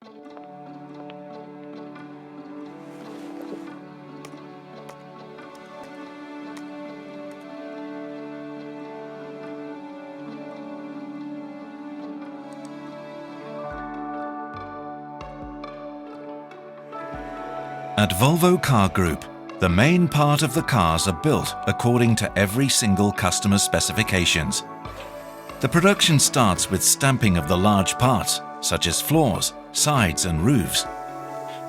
At Volvo Car Group, the main part of the cars are built according to every single customer's specifications. The production starts with stamping of the large parts, such as floors, sides and roofs.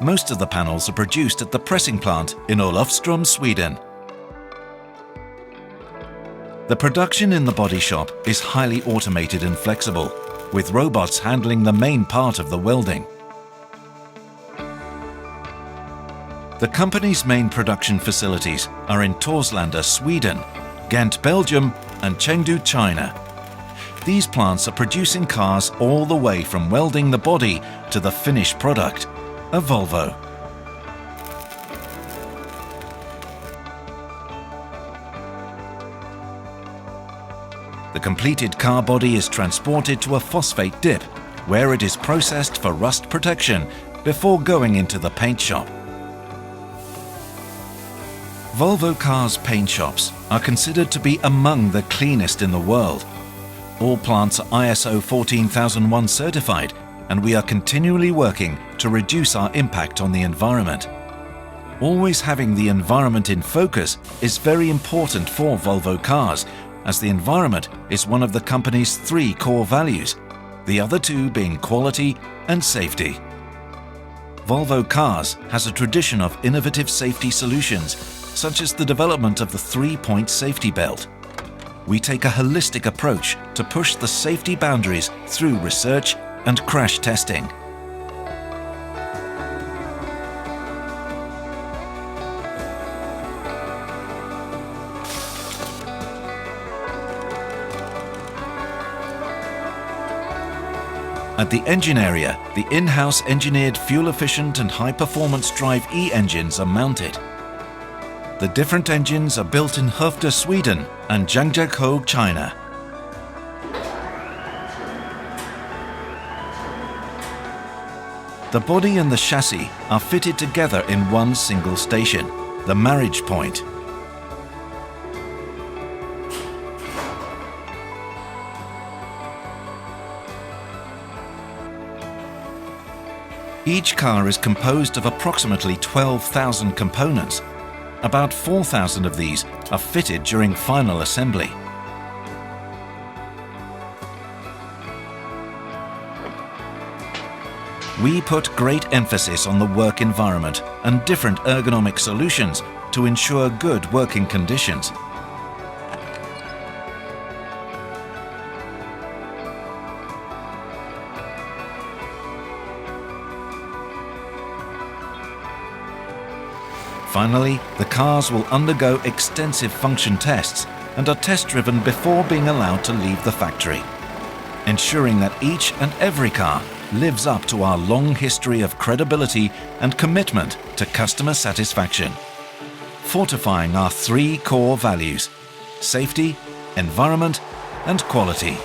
Most of the panels are produced at the pressing plant in Olofström, Sweden. The production in the body shop is highly automated and flexible, with robots handling the main part of the welding. The company's main production facilities are in Torslanda, Sweden, Ghent, Belgium and Chengdu, China. These plants are producing cars all the way from welding the body to the finished product, a Volvo. The completed car body is transported to a phosphate dip, where it is processed for rust protection before going into the paint shop. Volvo Cars paint shops are considered to be among the cleanest in the world. All plants are ISO 14001 certified, and we are continually working to reduce our impact on the environment. Always having the environment in focus is very important for Volvo Cars, as the environment is one of the company's 3 core values, the other 2 being quality and safety. Volvo Cars has a tradition of innovative safety solutions, such as the development of the 3-point safety belt. We take a holistic approach to push the safety boundaries through research and crash testing. At the engine area, the in-house engineered fuel-efficient and high-performance drive E-engines are mounted. The different engines are built in Hovde, Sweden and Zhangjiakou, China. The body and the chassis are fitted together in one single station, the marriage point. Each car is composed of approximately 12,000 components. About 4,000 of these are fitted during final assembly. We put great emphasis on the work environment and different ergonomic solutions to ensure good working conditions. Finally, the cars will undergo extensive function tests and are test-driven before being allowed to leave the factory, ensuring that each and every car lives up to our long history of credibility and commitment to customer satisfaction, fortifying our 3 core values: safety, environment and quality.